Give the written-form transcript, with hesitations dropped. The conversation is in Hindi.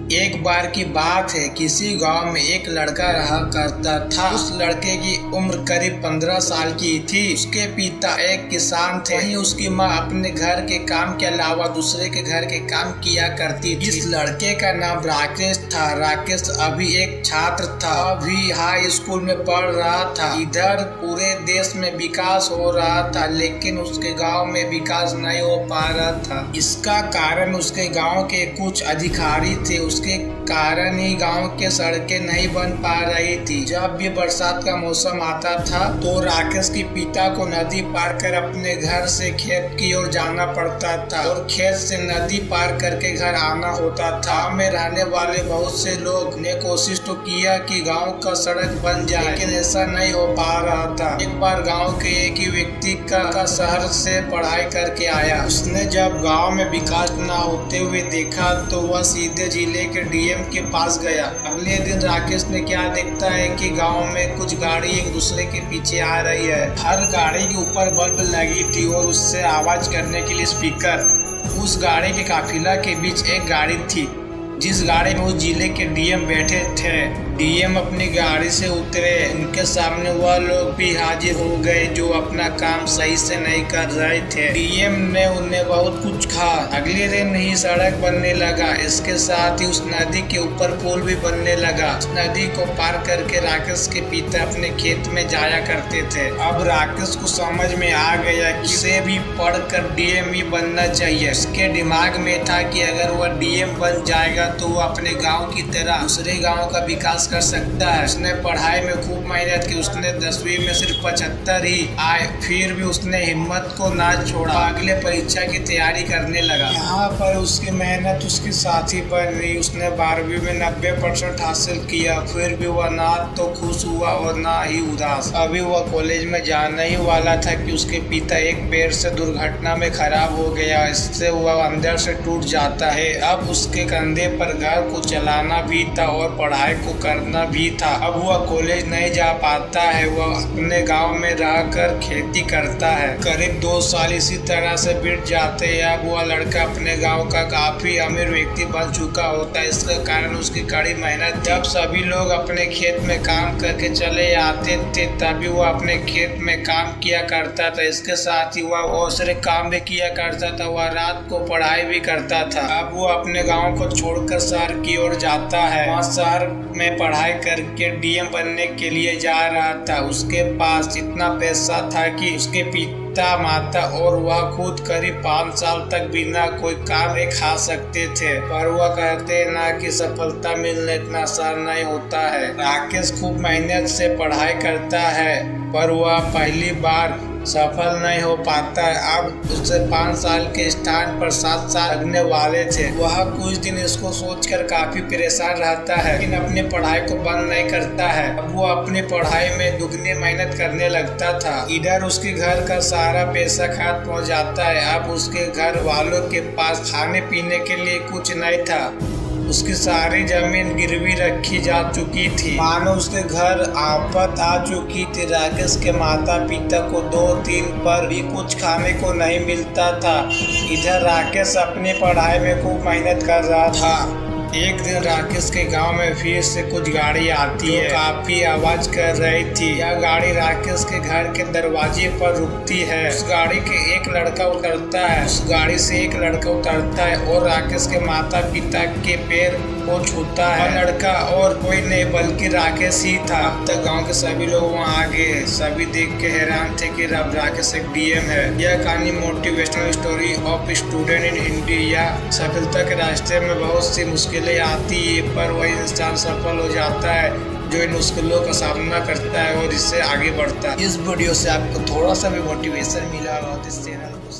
एक बार की बात है, किसी गांव में एक लड़का रहा करता था। उस लड़के की उम्र करीब 15 साल की थी। उसके पिता एक किसान थे। वहीं उसकी माँ अपने घर के काम के अलावा दूसरे के घर के काम किया करती थी। इस लड़के का नाम राकेश था। राकेश अभी एक छात्र था, अभी हाई स्कूल में पढ़ रहा था। इधर पूरे देश में विकास हो रहा था, लेकिन उसके गाँव में विकास नहीं हो पा रहा था। इसका कारण उसके गाँव के कुछ अधिकारी थे। उसके कारण ही गांव के सड़कें नहीं बन पा रही थी। जब भी बरसात का मौसम आता था तो राकेश के पिता को नदी पार कर अपने घर से खेत की ओर जाना पड़ता था और खेत से नदी पार करके घर आना होता था। गाँव में रहने वाले बहुत से लोग ने कोशिश तो किया कि गांव का सड़क बन जाए, लेकिन ऐसा नहीं हो पा रहा था। एक बार गाँव के एक ही व्यक्ति का शहर से पढ़ाई करके आया। उसने जब गाँव में विकास न होते हुए देखा तो वह सीधे जिले के डीएम के पास गया। अगले दिन राकेश ने क्या देखता है कि गांव में कुछ गाड़ी एक दूसरे के पीछे आ रही है। हर गाड़ी के ऊपर बल्ब लगी थी और उससे आवाज करने के लिए स्पीकर। उस गाड़ी के काफिला के बीच एक गाड़ी थी जिस गाड़ी में उस जिले के डीएम बैठे थे। डीएम अपनी गाड़ी से उतरे। उनके सामने वह लोग भी हाजिर हो गए जो अपना काम सही से नहीं कर रहे थे। डीएम ने उन्हें बहुत कुछ कहा। अगले दिन ही सड़क बनने लगा। इसके साथ ही उस नदी के ऊपर पुल भी बनने लगा। उस नदी को पार करके राकेश के पिता अपने खेत में जाया करते थे। अब राकेश को समझ में आ गया कि उसे भी पढ़कर डीएम ही बनना चाहिए। उसके दिमाग में था कि अगर वह डीएम बन जाएगा तो वो अपने गांव की तरह दूसरे गांव का विकास कर सकता है। उसने पढ़ाई में खूब मेहनत की। उसने 10वीं में सिर्फ 75 ही आए, फिर भी उसने हिम्मत को ना छोड़ा। अगले परीक्षा की तैयारी करने लगा। यहाँ पर उसकी मेहनत उसके साथी पर रही। उसने 12वीं में 90% हासिल किया। फिर भी वह ना तो खुश हुआ और ना ही उदास। अभी वह कॉलेज में जाना ही वाला था कि उसके पिता एक पेड़ से दुर्घटना में खराब हो गया। इससे वह अंदर से टूट जाता है। अब उसके कंधे पर घर को चलाना भी था और पढ़ाई को करना भी था। अब वह कॉलेज नहीं जा पाता है। वह अपने गांव में रहकर खेती करता है। करीब 2 साल इसी तरह से बीत जाते हैं। अब वह लड़का अपने गांव का काफी अमीर व्यक्ति बन चुका होता है। इसके कारण उसकी कड़ी मेहनत। जब सभी लोग अपने खेत में काम करके चले आते थे तभी वह अपने खेत में काम किया करता था। इसके साथ ही वह और सारे काम भी किया करता था। वह रात को पढ़ाई भी करता था। अब वो अपने गाँव को छोड़कर शहर की ओर जाता है। वहाँ शहर में पढ़ाई करके डीएम बनने के लिए जा रहा था। उसके पास इतना पैसा था कि उसके पिता माता और वह खुद करीब 5 साल तक बिना कोई काम खा सकते थे। पर वह कहते ना कि सफलता मिलना इतना आसान नहीं होता है। राकेश खूब मेहनत से पढ़ाई करता है पर वह पहली बार सफल नहीं हो पाता है। अब उससे 5 साल के स्थान पर 7 साल लगने वाले थे। वह कुछ दिन इसको सोचकर काफी परेशान रहता है, लेकिन अपनी पढ़ाई को बंद नहीं करता है। अब वो अपनी पढ़ाई में दुगनी मेहनत करने लगता था। इधर उसके घर का सारा पैसा खत्म हो जाता है। अब उसके घर वालों के पास खाने पीने के लिए कुछ नहीं था। उसकी सारी जमीन गिरवी रखी जा चुकी थी, मानो उसके घर आफत आ चुकी थी। राकेश के माता पिता को 2-3 पर भी कुछ खाने को नहीं मिलता था। इधर राकेश अपनी पढ़ाई में खूब मेहनत कर रहा था। एक दिन राकेश के गांव में फिर से कुछ गाड़ी आती है, काफी आवाज कर रही थी। यह गाड़ी राकेश के घर के दरवाजे पर रुकती है। उस गाड़ी के एक लड़का उतरता है। उस गाड़ी से एक लड़का उतरता है और राकेश के माता पिता के पैर को छूता है। लड़का और कोई नहीं बल्कि राकेश ही था। अब तक गांव के सभी लोग वहां आ गए। सभी देख के हैरान थे कि अब राकेश एक डीएम है। यह कहानी motivational story of student in Hindi. या सफलता के रास्ते में बहुत सी मुश्किलें आती है पर वही इंसान सफल हो जाता है जो इन मुश्किलों का सामना करता है और इससे आगे बढ़ता है। इस वीडियो से आपको थोड़ा सा भी मोटिवेशन मिला हो तो इस चैनल को